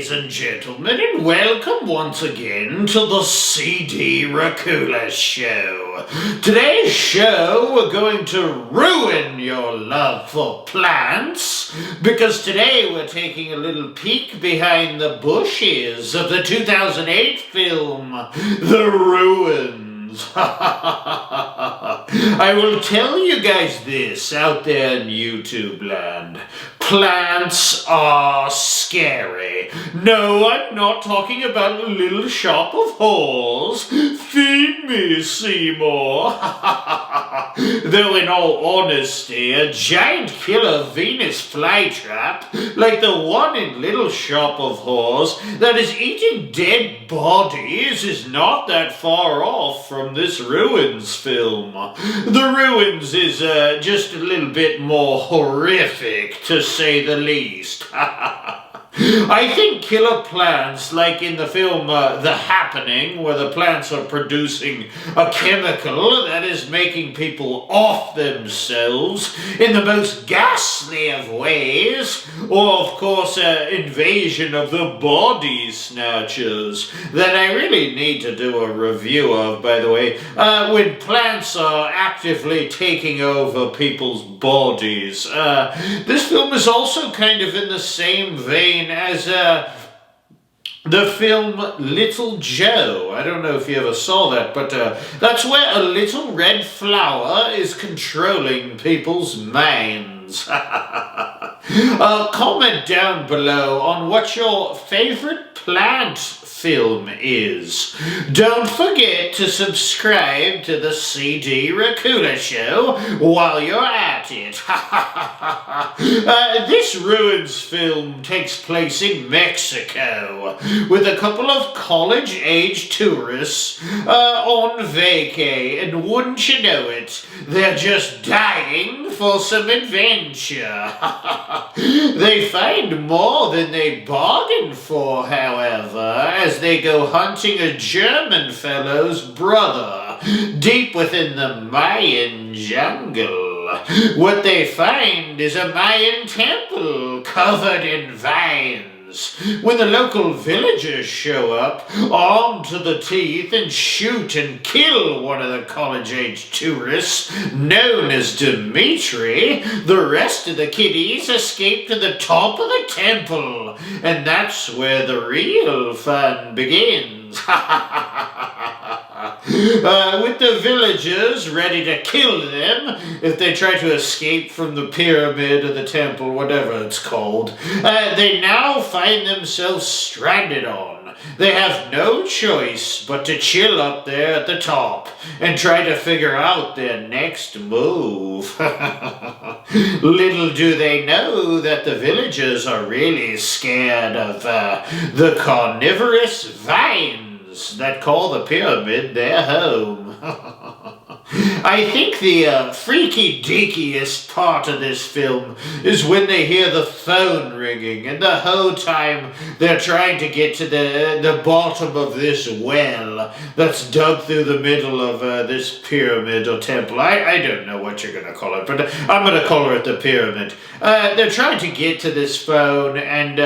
ladies and gentlemen, and welcome once again to the CD Racoola Show. Today's show, we're going to ruin your love for plants, because today we're taking a little peek behind the bushes of the 2008 film, The Ruins. I will tell you guys this out there in YouTube land. Plants are scary. No, I'm not talking about a little shop of whores. Feed me, Seymour. Though in all honesty, a giant killer Venus flytrap, like the one in Little Shop of Whores, that is eating dead bodies is not that far off from this Ruins film. The Ruins is just a little bit more horrific, to say the least. I think killer plants, like in the film The Happening, where the plants are producing a chemical that is making people off themselves in the most ghastly of ways, or of course Invasion of the Body Snatchers, that I really need to do a review of, by the way, when plants are actively taking over people's bodies. This film is also kind of in the same vein as the film Little Joe. I don't know if you ever saw that, but that's where a little red flower is controlling people's minds. Comment down below on what your favorite plant film is. Don't forget to subscribe to the CD Racoola Show while you're at it. This Ruins film takes place in Mexico with a couple of college-age tourists on vacay, and wouldn't you know it, they're just dying for some adventure. They find more than they bargained for, however, as they go hunting a German fellow's brother deep within the Mayan jungle. What they find is a Mayan temple covered in vines. When the local villagers show up, armed to the teeth, and shoot and kill one of the college-age tourists, known as Dimitri, the rest of the kiddies escape to the top of the temple, and that's where the real fun begins. With the villagers ready to kill them if they try to escape from the pyramid or the temple, whatever it's called, they now find themselves stranded on. They have no choice but to chill up there at the top and try to figure out their next move. Little do they know that the villagers are really scared of the carnivorous vines that call the pyramid their home. I think the freaky-deakiest part of this film is when they hear the phone ringing, and the whole time they're trying to get to the bottom of this well that's dug through the middle of this pyramid or temple. I don't know what you're going to call it, but I'm going to call it the pyramid. They're trying to get to this phone, and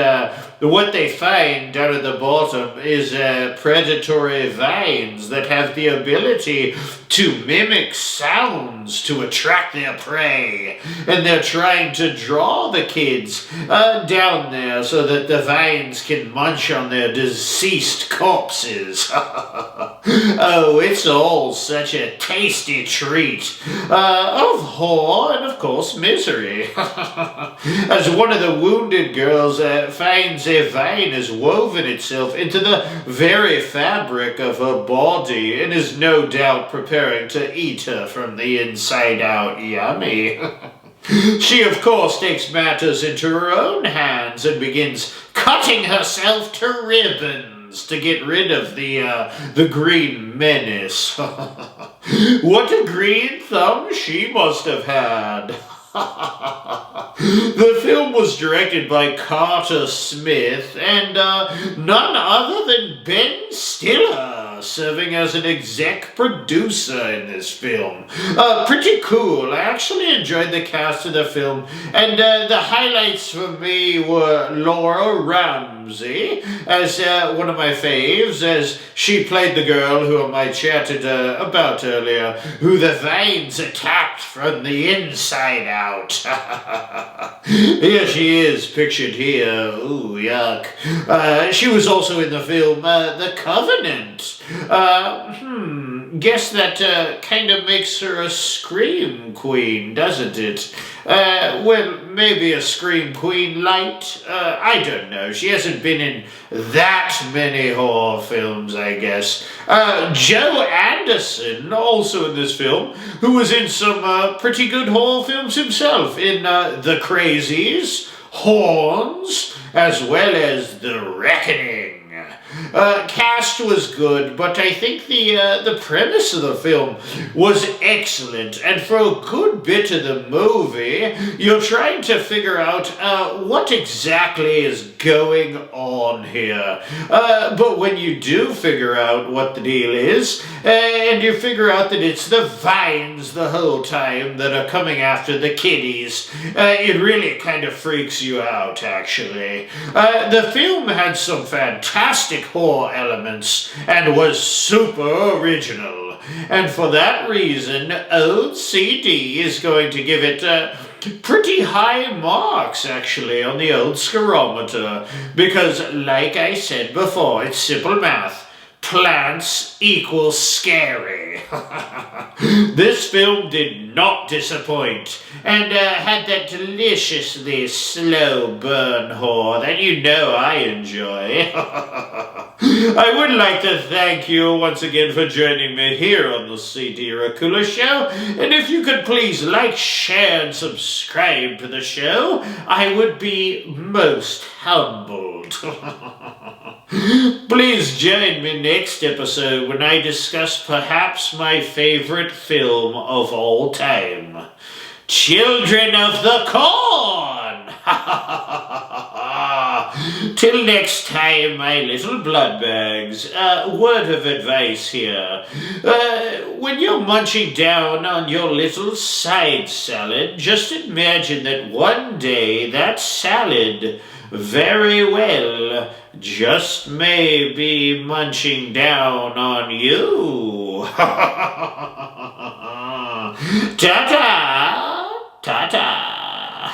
what they find down at the bottom is predatory vines that have the ability to mimic sounds to attract their prey. And they're trying to draw the kids down there so that the vines can munch on their deceased corpses. Oh, it's all such a tasty treat of horror and, of course, misery. As one of the wounded girls finds a vine has woven itself into the very fabric of her body and is no doubt preparing to eat her from the inside out. Yummy. She, of course, takes matters into her own hands and begins cutting herself to ribbons to get rid of the green menace. What a green thumb she must have had. The film was directed by Carter Smith and none other than Ben Stiller, serving as an exec producer in this film. Pretty cool. I actually enjoyed the cast of the film, and the highlights for me were Laura Rand Ramsey as one of my faves, as she played the girl who I chatted about earlier, who the vines attacked from the inside out. Here she is, pictured here. Ooh, yuck. She was also in the film The Covenant. Guess that kind of makes her a scream queen, doesn't it? Well, maybe a scream queen light. I don't know. She hasn't been in that many horror films, I guess. Joe Anderson, also in this film, who was in some pretty good horror films himself, in The Crazies, Horns, as well as The Reckoning. Cast was good, but I think the premise of the film was excellent, and for a good bit of the movie, you're trying to figure out what exactly is going on here. But when you do figure out what the deal is, and you figure out that it's the vines the whole time that are coming after the kiddies, it really kind of freaks you out, actually. The film had some fantastic horror elements and was super original. And for that reason, old CD is going to give it pretty high marks, actually, on the old scarometer. Because, like I said before, it's simple math. Plants equals scary. This film did not disappoint, and had that deliciously slow burn horror that you know I enjoy. I would like to thank you once again for joining me here on the CD Racoola Show, and if you could please like, share, and subscribe to the show, I would be most humbled. Please join me next episode when I discuss perhaps my favorite film of all time, Children of the Corn! Till next time, my little blood bags, word of advice here. When you're munching down on your little side salad, just imagine that one day that salad very well just may be munching down on you. Ta-ta! Ta-ta!